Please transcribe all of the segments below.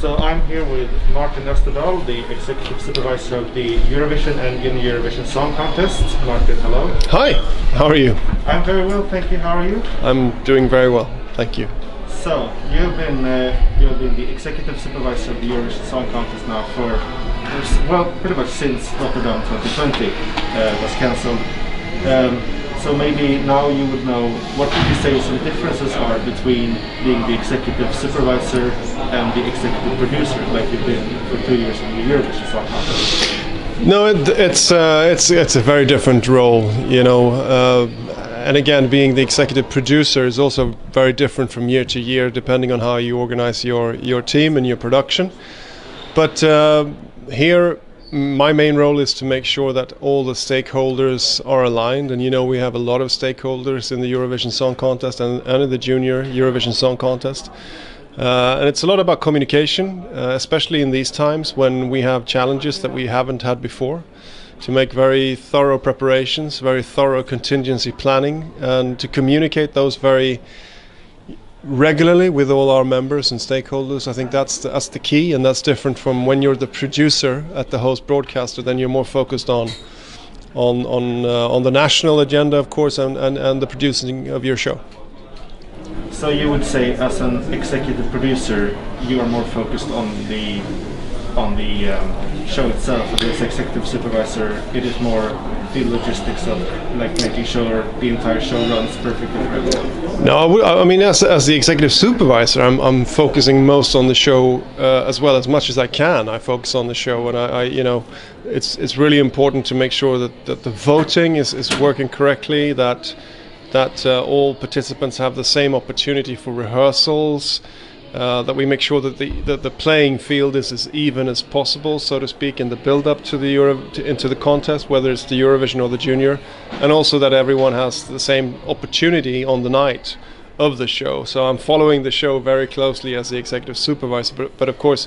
So I'm here with Martin Österdahl, the Executive Supervisor of the Eurovision and Eurovision Song Contest. Martin, hello. Hi, how are you? I'm very well, thank you. How are you? I'm doing very well, thank you. So you've been the Executive Supervisor of the Eurovision Song Contest now for pretty much since Rotterdam 2020 was cancelled. So maybe now you would know, what would you say some differences are between being the Executive Supervisor and the Executive Producer, like you've been for 2 years in the Eurovision Song Contest? No, it's a very different role, you know. And again, being the executive producer is also very different from year to year, depending on how you organize your team and your production. But here, my main role is to make sure that all the stakeholders are aligned. And you know, we have a lot of stakeholders in the Eurovision Song Contest and in the Junior Eurovision Song Contest. And it's a lot about communication, especially in these times when we have challenges that we haven't had before. To make very thorough preparations, very thorough contingency planning, and to communicate those very regularly with all our members and stakeholders. I think that's the key, and that's different from when you're the producer at the host broadcaster. Then you're more focused on the national agenda, of course, and the producing of your show. So you would say, as an executive producer, you are more focused on the show itself. As executive supervisor, it is more the logistics of like making sure the entire show runs perfectly for everyone. No, I mean, as the executive supervisor, I'm focusing most on the show as well, as much as I can. I focus on the show, and I you know, it's really important to make sure that the voting is working correctly, that all participants have the same opportunity for rehearsals. That we make sure that the playing field is as even as possible, so to speak, in the build-up to into the contest, whether it's the Eurovision or the Junior, and also that everyone has the same opportunity on the night of the show. So I'm following the show very closely as the executive supervisor, but of course,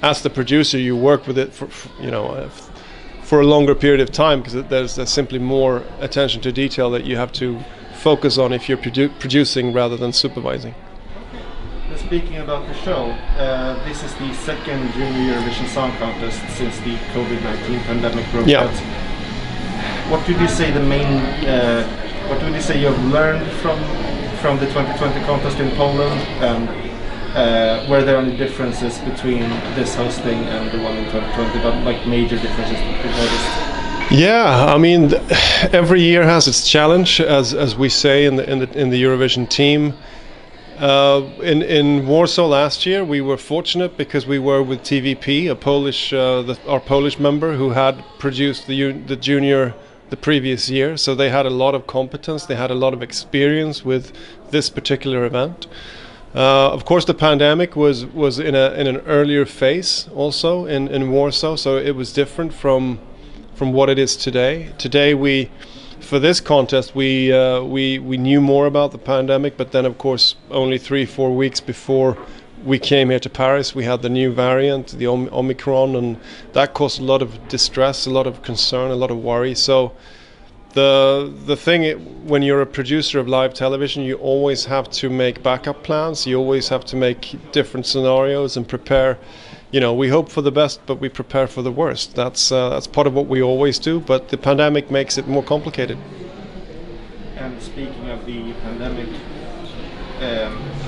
as the producer, you work with it for a longer period of time, because there's simply more attention to detail that you have to focus on if you're producing rather than supervising. Speaking about the show, this is the second Junior Eurovision Song Contest since the COVID-19 pandemic broke out. What would you say what would you say you have learned from the 2020 contest in Poland, and were there any differences between this hosting and the one in 2020, but like major differences that you noticed? Yeah, I mean, every year has its challenge, as we say in the Eurovision team. In Warsaw last year, we were fortunate because we were with TVP, our Polish member who had produced the Junior the previous year. So they had a lot of competence, they had a lot of experience with this particular event. Of course, the pandemic was in an earlier phase also in Warsaw, so it was different from what it is today. Today for this contest, we knew more about the pandemic, but then, of course, only 3-4 weeks before we came here to Paris, we had the new variant, the Omicron, and that caused a lot of distress, a lot of concern, a lot of worry. So the thing, when you're a producer of live television, you always have to make backup plans. You always have to make different scenarios and prepare. You know, we hope for the best, but we prepare for the worst. That's part of what we always do, but the pandemic makes it more complicated. And speaking of the pandemic,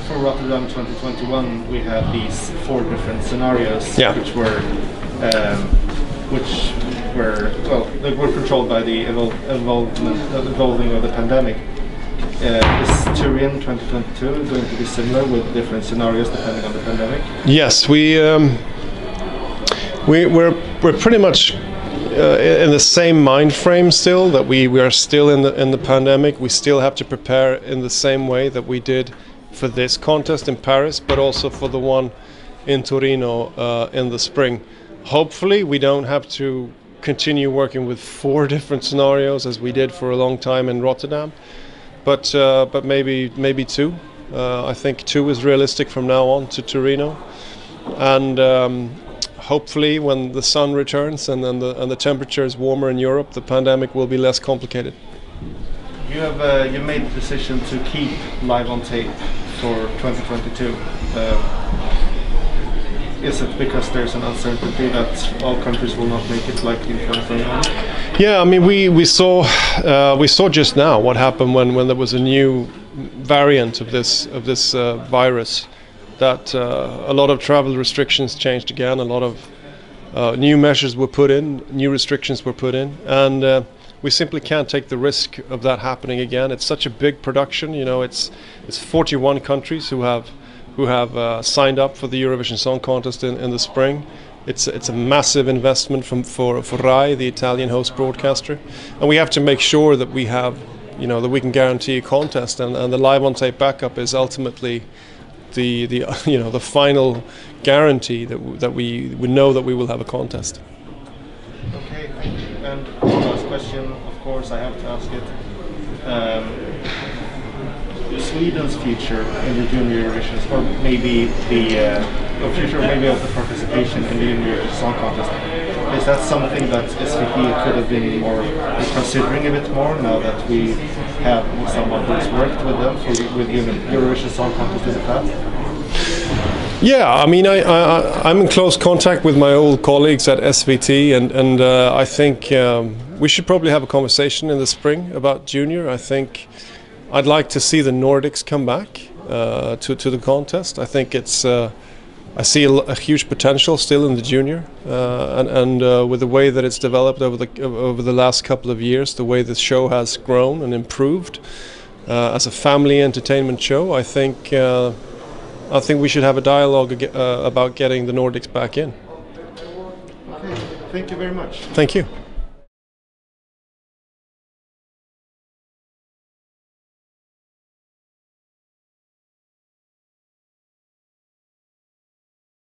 for Rotterdam 2021, we had these 4 different scenarios, which were they were controlled by the evolving of the pandemic. Is Turin 2022 going to be similar with different scenarios depending on the pandemic? Yes, we're pretty much in the same mind frame still, that we are still in the pandemic. We still have to prepare in the same way that we did for this contest in Paris, but also for the one in Torino in the spring. Hopefully we don't have to continue working with 4 different scenarios as we did for a long time in Rotterdam, but maybe 2. I think 2 is realistic from now on to Torino, and hopefully when the sun returns and the temperature is warmer in Europe, the pandemic will be less complicated. You made the decision to keep live on tape for 2022. Is it because there's an uncertainty that all countries will not make it like in 2021? Yeah, I mean, we saw just now what happened when there was a new variant of this virus. That a lot of travel restrictions changed again. A lot of new measures were put in, new restrictions were put in, and we simply can't take the risk of that happening again. It's such a big production. You know, it's 41 countries who have signed up for the Eurovision Song Contest in the spring. It's a massive investment for RAI, the Italian host broadcaster, and we have to make sure that we have, you know, that we can guarantee a contest, and the live on tape backup is ultimately the you know, the final guarantee that we know that we will have a contest. Okay, thank you. And one last question, of course, I have to ask it. Sweden's future in the Junior Eurovisions, or maybe the future maybe of the participation in the Junior Eurovision Song Contest, is that something that SVT could have been more considering a bit more now that we have someone who's worked with them with Eurovision Song Contest in the past? Yeah, I mean, I'm in close contact with my old colleagues at SVT, and I think we should probably have a conversation in the spring about Junior. I think I'd like to see the Nordics come back to the contest. I think it's I see a huge potential still in the Junior, and with the way that it's developed over the last couple of years, the way the show has grown and improved as a family entertainment show, I think we should have a dialogue about getting the Nordics back in. Okay, thank you very much. Thank you.